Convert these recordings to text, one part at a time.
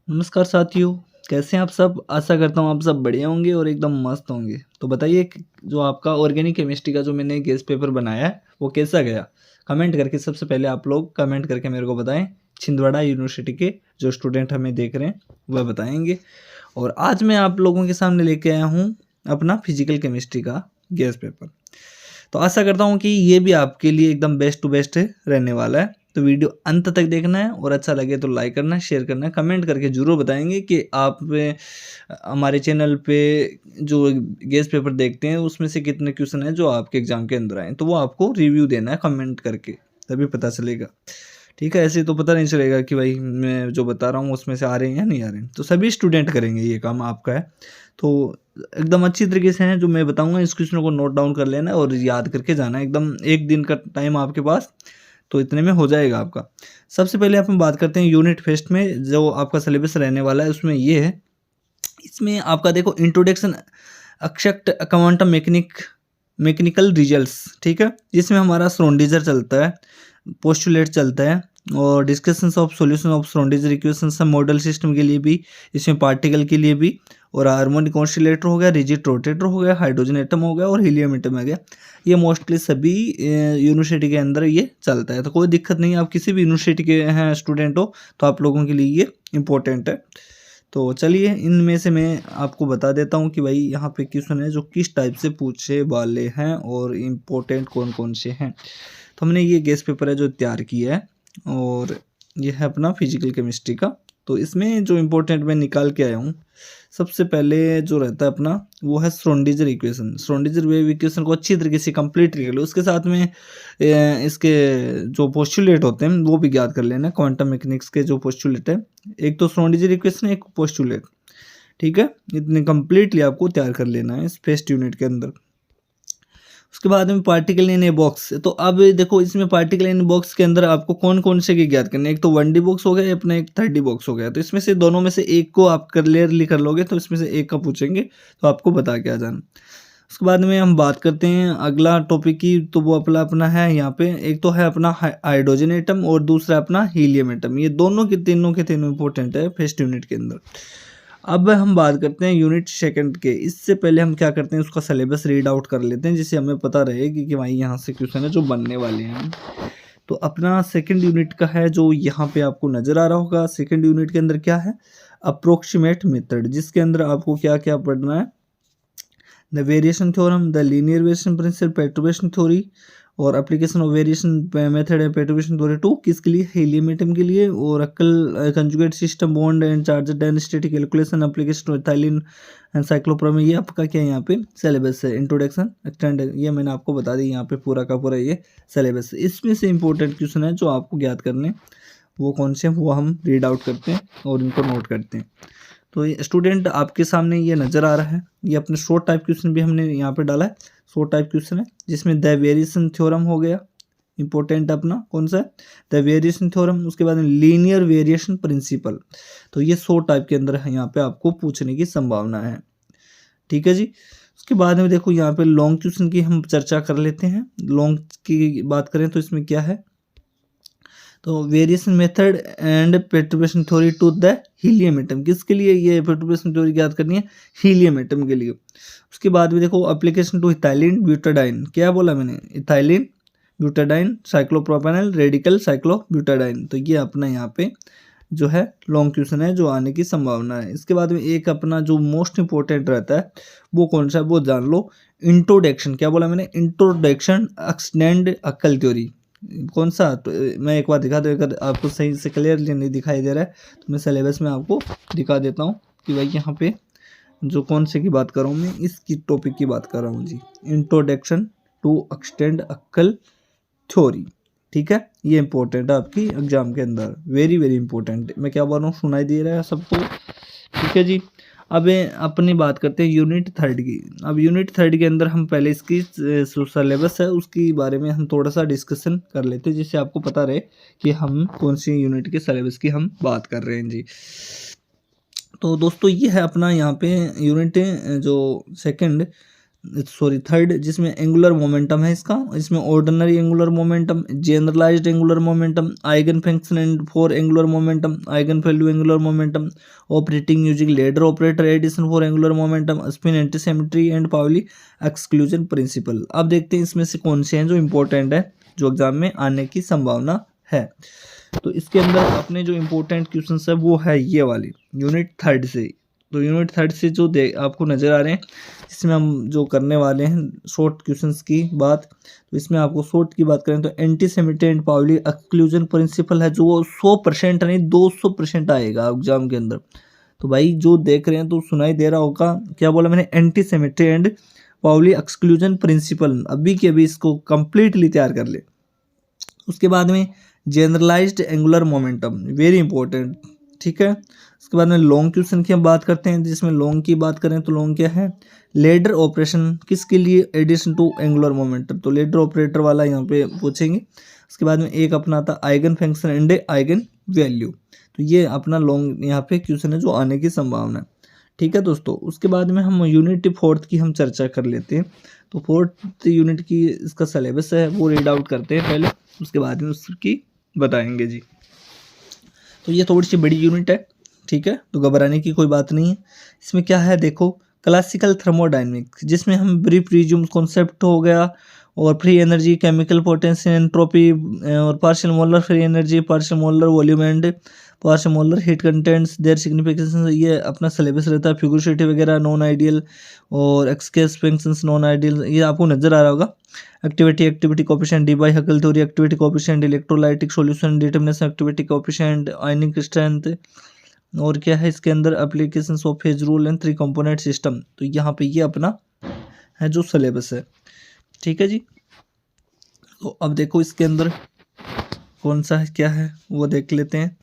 नमस्कार साथियों, कैसे हैं आप सब? आशा करता हूँ आप सब बढ़िया होंगे और एकदम मस्त होंगे। तो बताइए कि जो आपका ऑर्गेनिक केमिस्ट्री का जो मैंने गेस पेपर बनाया है, वो कैसा गया? कमेंट करके सबसे पहले आप लोग कमेंट करके मेरे को बताएँ। छिंदवाड़ा यूनिवर्सिटी के जो स्टूडेंट हमें देख रहे हैं, वह बताएँगे। और आज मैं आप लोगों के सामने लेके आया हूँ अपना फिजिकल केमिस्ट्री का गेस पेपर। तो आशा करता हूँ कि ये भी आपके लिए एकदम बेस्ट टू बेस्ट रहने वाला है। तो वीडियो अंत तक देखना है और अच्छा लगे तो लाइक करना है, शेयर करना है, कमेंट करके ज़रूर बताएंगे कि आप हमारे चैनल पे जो गेस पेपर देखते हैं उसमें से कितने क्वेश्चन हैं जो आपके एग्जाम के अंदर आए। तो वो आपको रिव्यू देना है कमेंट करके, तभी पता चलेगा। ठीक है, ऐसे तो पता नहीं चलेगा कि भाई मैं जो बता रहा हूँ उसमें से आ रहे हैं या नहीं आ रहे हैं। तो सभी स्टूडेंट करेंगे, ये काम आपका है। तो एकदम अच्छी तरीके से हैं जो मैं बताऊंगा, इस क्वेश्चन को नोट डाउन कर लेना और याद करके जाना है। एकदम एक दिन का टाइम आपके पास, तो इतने में हो जाएगा आपका। सबसे पहले अपन बात करते हैं यूनिट फर्स्ट में जो आपका सिलेबस रहने वाला है, उसमें ये है। इसमें आपका देखो introduction extract quantum mechanical results, ठीक है, जिसमें हमारा श्रोडिंगर चलता है, पोस्टुलेट चलता है और discussions of solution of Schrodinger equations model system के लिए भी, इसमें पार्टिकल के लिए भी, और हार्मोनिक ऑसिलेटर हो गया, रिजिड रोटेटर हो गया, हाइड्रोजन एटम हो गया और हीलियम एटम हो गया। ये मोस्टली सभी यूनिवर्सिटी के अंदर ये चलता है, तो कोई दिक्कत नहीं है। आप किसी भी यूनिवर्सिटी के हैं स्टूडेंट हो तो आप लोगों के लिए ये इम्पोर्टेंट है। तो चलिए इनमें से मैं आपको बता देता हूँ कि भाई यहाँ पे क्वेश्चन है जो किस टाइप से पूछे वाले हैं और इम्पोर्टेंट कौन कौन से हैं। तो हमने ये गेस पेपर है जो तैयार किया है और ये है अपना फिजिकल केमिस्ट्री का। तो इसमें जो इम्पोर्टेंट मैं निकाल के आया हूँ, सबसे पहले जो रहता है अपना वो है Schrodinger equation. Schrodinger wave equation को अच्छी तरीके से कंप्लीट कर लो, उसके साथ में इसके जो पोस्टुलेट होते हैं वो भी याद कर लेना। क्वांटम मैकेनिक्स के जो पोस्टुलेट है, एक तो श्रोडिंगर इक्वेशन, एक पोस्टुलेट, ठीक है। इतने कंप्लीटली आपको तैयार कर लेना है इस फर्स्ट यूनिट के अंदर। उसके बाद में पार्टिकल इन ए बॉक्स। तो अब देखो इसमें पार्टिकल इन बॉक्स के अंदर आपको कौन कौन से की ज्ञात करने, एक तो 1D बॉक्स हो गया, अपना एक 3D बॉक्स हो गया। तो इसमें से दोनों में से एक को आप क्लियरली कर लोगे तो इसमें से एक का पूछेंगे तो आपको बता के आ जाना। उसके बाद में हम बात करते हैं अगला टॉपिक की, तो वो अपना है यहाँ पे, एक तो है अपना हाइड्रोजन एटम और दूसरा अपना हीलियम एटम। ये दोनों के तीनों इंपॉर्टेंट है फर्स्ट यूनिट के अंदर। अब हम बात करते हैं यूनिट सेकंड के। इससे पहले हम क्या करते हैं, उसका सिलेबस रीड आउट कर लेते हैं जिससे हमें पता रहेगी कि भाई यहाँ से क्वेश्चन है जो बनने वाले हैं। तो अपना सेकंड यूनिट का है जो यहाँ पे आपको नज़र आ रहा होगा। सेकंड यूनिट के अंदर क्या है, अप्रोक्सीमेट मेथड, जिसके अंदर आपको क्या क्या पढ़ना है, the variation theorem, the linear variation principle, perturbation theory और application of variation method and perturbation theory to, किसके लिए, हीलियम एटम के लिए। और अक्ल conjugate system, bond and charge density calculation, application of ethylene and cyclopropene. ये आपका क्या यहाँ पे सिलेबस है, इंट्रोडक्शन एक्सटेंड, ये मैंने आपको बता दी यहाँ पे पूरा का पूरा ये सिलेबस। इसमें से इंपॉर्टेंट क्वेश्चन है जो आपको ज्ञात करने, वो कौन से हैं वो हम रीड आउट करते हैं और इनको नोट करते हैं। तो ये स्टूडेंट आपके सामने ये नज़र आ रहा है, ये अपने शॉर्ट टाइप क्वेश्चन भी हमने यहाँ पे डाला है। शॉर्ट टाइप क्वेश्चन है जिसमें द वेरिएशन थ्योरम हो गया इंपॉर्टेंट अपना, कौन सा है, द वेरिएशन थ्योरम। उसके बाद में लीनियर वेरिएशन प्रिंसिपल। तो ये शॉर्ट टाइप के अंदर है, यहाँ पे आपको पूछने की संभावना है, ठीक है जी। उसके बाद में देखो यहाँ पे लॉन्ग क्वेश्चन की हम चर्चा कर लेते हैं। लॉन्ग की बात करें तो इसमें क्या है, तो variation method and perturbation theory to the helium atom, किसके लिए ये पेर्टर्बेशन थ्योरी याद करनी है, हीलियम एटम के लिए। उसके बाद भी देखो एप्लीकेशन टू इथाइलिन ब्यूटाडाइन, क्या बोला मैंने, इथाइलिन ब्यूटाडाइन, साइक्लोप्रोपेनल, रेडिकल साइक्लोब्यूटाडाइन। तो ये अपना यहाँ पे जो है लॉन्ग क्वेश्चन है जो आने की संभावना है। इसके बाद में एक अपना जो मोस्ट इंपॉर्टेंट रहता है वो कौन सा है, वो जान लो, इंट्रोडक्शन, क्या बोला मैंने, इंट्रोडक्शन एक्सटेंड अक्ल थ्योरी। कौन सा, तो मैं एक बार दिखा दूँ, अगर आपको सही से क्लियरली नहीं दिखाई दे रहा है तो मैं सिलेबस में आपको दिखा देता हूँ कि भाई यहाँ पे जो कौन से की बात कर रहा हूँ मैं, इसकी टॉपिक की बात कर रहा हूँ जी, इंट्रोडक्शन टू एक्सटेंड अक्ल थ्योरी, ठीक है। ये इंपॉर्टेंट है आपकी एग्जाम के अंदर, वेरी वेरी इंपॉर्टेंट। मैं क्या बोल रहा हूँ, सुनाई दे रहा है सबको, ठीक है जी। अब अपनी बात करते हैं यूनिट थर्ड की। अब यूनिट थर्ड के अंदर हम पहले इसकी सिलेबस है उसकी बारे में हम थोड़ा सा डिस्कशन कर लेते हैं जिससे आपको पता रहे कि हम कौन सी यूनिट के सिलेबस की हम बात कर रहे हैं जी। तो दोस्तों ये है अपना यहाँ पे यूनिट जो सेकंड। सॉरी थर्ड, जिसमें एंगुलर मोमेंटम है इसका, इसमें ordinary angular momentum, generalized angular momentum, eigen function and for angular momentum, eigen value angular momentum, operating using ladder operator addition for angular momentum, spin antisymmetry and Pauli exclusion principle. अब देखते हैं इसमें से कौन से हैं जो इंपॉर्टेंट है, जो एग्जाम में आने की संभावना है। तो इसके अंदर अपने जो इम्पोर्टेंट क्वेश्चन है वो है ये वाली यूनिट थर्ड से। तो यूनिट थर्ड से जो आपको नज़र आ रहे हैं, इसमें हम जो करने वाले हैं शॉर्ट क्वेश्चंस की बात, तो इसमें आपको शॉर्ट की बात करें तो एंटीसेमिटी एंड पाउली एक्सक्लूजन प्रिंसिपल है, जो वो 100% नहीं 200% आएगा एग्जाम के अंदर। तो भाई जो देख रहे हैं तो सुनाई दे रहा होगा, क्या बोला मैंने, एंटीसेमिटी एंड पाउली एक्सक्लूजन प्रिंसिपल। अभी के अभी इसको कंप्लीटली तैयार कर ले। उसके बाद में generalised angular momentum, very important, ठीक है। उसके बाद में लॉन्ग क्वेश्चन की हम बात करते हैं, जिसमें लॉन्ग की बात करें तो लॉन्ग क्या है, लेडर ऑपरेशन किसके लिए, एडिशन टू एंगुलर मोमेंटम, तो लेडर ऑपरेटर वाला यहाँ पे पूछेंगे। उसके बाद में एक अपना आता eigen function and eigen value, तो ये अपना लॉन्ग यहाँ पे क्वेश्चन है जो आने की संभावना है, ठीक है दोस्तों। उसके बाद में हम यूनिट फोर्थ की हम चर्चा कर लेते हैं। तो फोर्थ यूनिट की इसका सिलेबस है वो रीड आउट करते हैं पहले, उसके बाद में उसकी बताएंगे जी। तो ये थोड़ी सी बड़ी यूनिट है, ठीक है, तो घबराने की कोई बात नहीं है। इसमें क्या है देखो, क्लासिकल थर्मोडायनेमिक्स, जिसमें हम ब्रीफ रिज्यूम कॉन्सेप्ट हो गया, और free energy, chemical potential, entropy, और partial molar free energy, partial molar volume and partial molar heat contents, their significance, ये अपना सिलेबस रहता है। फ्यूगोसिटी वगैरह, नॉन आइडियल और एक्सकेस फंक्शंस नॉन आइडियल, ये आपको नजर आ रहा होगा। Activity coefficient, Debye Huckel theory, activity coefficient, electrolytic solution, determination activity coefficient, ionic strength, और क्या है इसके अंदर applications of phase rule and three component system. तो यहाँ पे ये अपना है जो सिलेबस है, ठीक है जी। तो अब देखो इसके अंदर कौन सा है क्या है वो देख लेते हैं।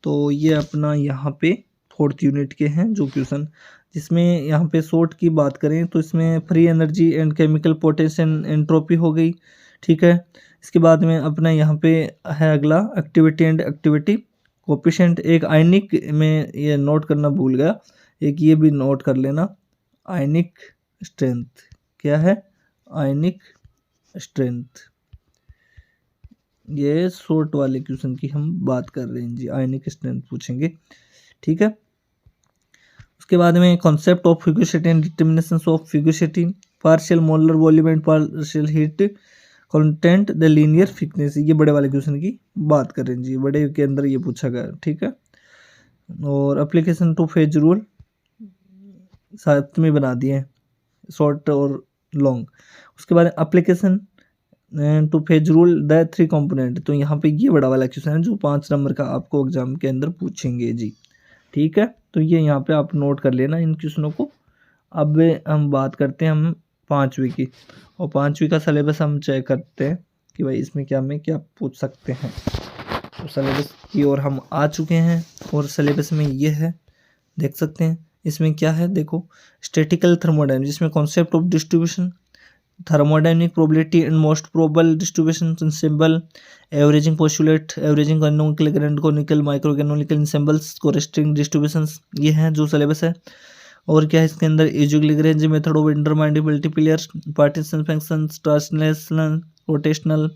तो ये अपना यहाँ पे फोर्थ यूनिट के हैं जो क्वेश्चन, जिसमें यहाँ पे शॉर्ट की बात करें तो इसमें free energy and chemical potential entropy हो गई, ठीक है। इसके बाद में अपना यहाँ पे है अगला एक्टिविटी एंड एक्टिविटी कोएफिशिएंट, एक आयनिक में ये नोट करना भूल गया, एक ये भी नोट कर लेना, आयनिक स्ट्रेंथ, क्या है, आयनिक स्ट्रेंथ, ये शॉर्ट वाले क्वेश्चन की हम बात कर रहे हैं जी, आयनिक स्ट्रेंथ पूछेंगे, ठीक है। उसके बाद में concept of fugacity and determination of fugacity, partial molar volume and partial heat content, the linear thickness, ये बड़े वाले क्वेश्चन की बात कर रहे हैं जी, बड़े के अंदर ये पूछा गया, ठीक है। और एप्लीकेशन टू फेज रूल साथ में बना दिए शॉर्ट और लॉन्ग। उसके बाद application two phase rule the three component, तो यहाँ पे ये बड़ा वाला क्वेश्चन है जो 5 नंबर का आपको एग्जाम के अंदर पूछेंगे जी, ठीक है। तो ये यहाँ पे आप नोट कर लेना इन क्वेश्चनों को। अब हम बात करते हैं हम 5वीं की, और 5वीं का सिलेबस हम चेक करते हैं कि भाई इसमें क्या में क्या पूछ सकते हैं। तो सिलेबस की ओर हम आ चुके हैं, और सिलेबस में ये है, देख सकते हैं इसमें क्या है देखो, स्टैटिकल थर्मोडायनेमिक्स, जिसमें concept of distribution, thermodynamic probability and most probable distribution ensemble, averaging postulate, averaging canonical, grand canonical, micro canonical ensembles, corresponding distributions, ये हैं जो सिलेबस है। और क्या है इसके अंदर, Lagrange method of undetermined multipliers, partition functions, translational, rotational,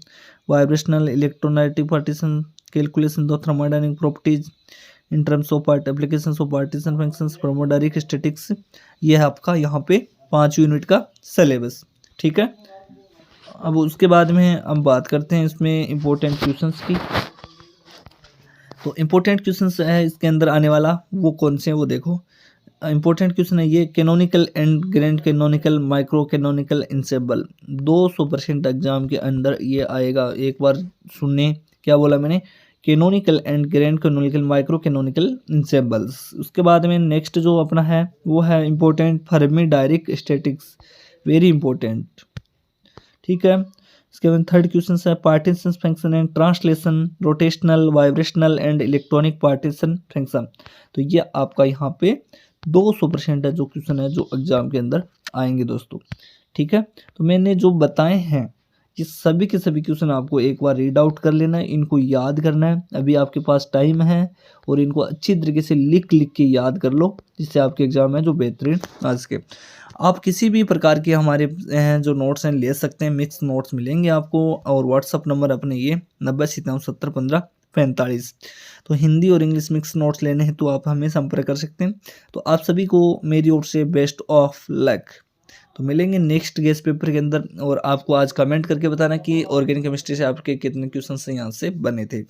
vibrational, electronic partition, calculation of thermodynamic properties in terms of part applications of partition functions, thermodynamic statics, ये है आपका यहाँ पे 5 यूनिट का सिलेबस, ठीक है। अब उसके बाद में अब बात करते हैं इसमें इम्पोर्टेंट क्वेश्चंस की। तो इम्पोर्टेंट क्वेश्चंस है इसके अंदर आने वाला, वो कौन से हैं वो देखो। इम्पोर्टेंट क्वेश्चन है ये, canonical and grand canonical, micro canonical ensemble, 200% exam के अंदर ये आएगा। एक बार सुनने क्या बोला मैंने, canonical and grand canonical, micro canonical ensembles. उसके बाद में नेक्स्ट जो अपना है वो है important Fermi Dirac statics, very important, ठीक है। इसके बाद थर्ड क्वेश्चन है partition function and translation, rotational, vibrational and electronic partition function. तो ये आपका यहाँ पे 200% है जो क्वेश्चन है जो एग्जाम के अंदर आएंगे दोस्तों, ठीक है। तो मैंने जो बताए हैं ये सभी के सभी क्वेश्चन आपको एक बार रीड आउट कर लेना है, इनको याद करना है, अभी आपके पास टाइम है, और इनको अच्छी तरीके से लिख के याद कर लो, जिससे आपके एग्जाम है जो बेहतरीन आ सके। आप किसी भी प्रकार के हमारे जो नोट्स हैं ले सकते हैं, मिक्स नोट्स मिलेंगे आपको। और व्हाट्सअप नंबर अपने ये 9097701545। तो हिंदी और इंग्लिश मिक्स नोट्स लेने हैं तो आप हमें संपर्क कर सकते हैं। तो आप सभी को मेरी ओर से बेस्ट ऑफ लक। तो मिलेंगे नेक्स्ट गेस्ट पेपर के अंदर, और आपको आज कमेंट करके बताना कि ऑर्गेनिक केमिस्ट्री से आपके कितने क्वेश्चन यहाँ से बने थे।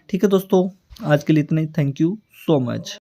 ठीक है दोस्तों, आज के लिए इतना ही। Thank you so much.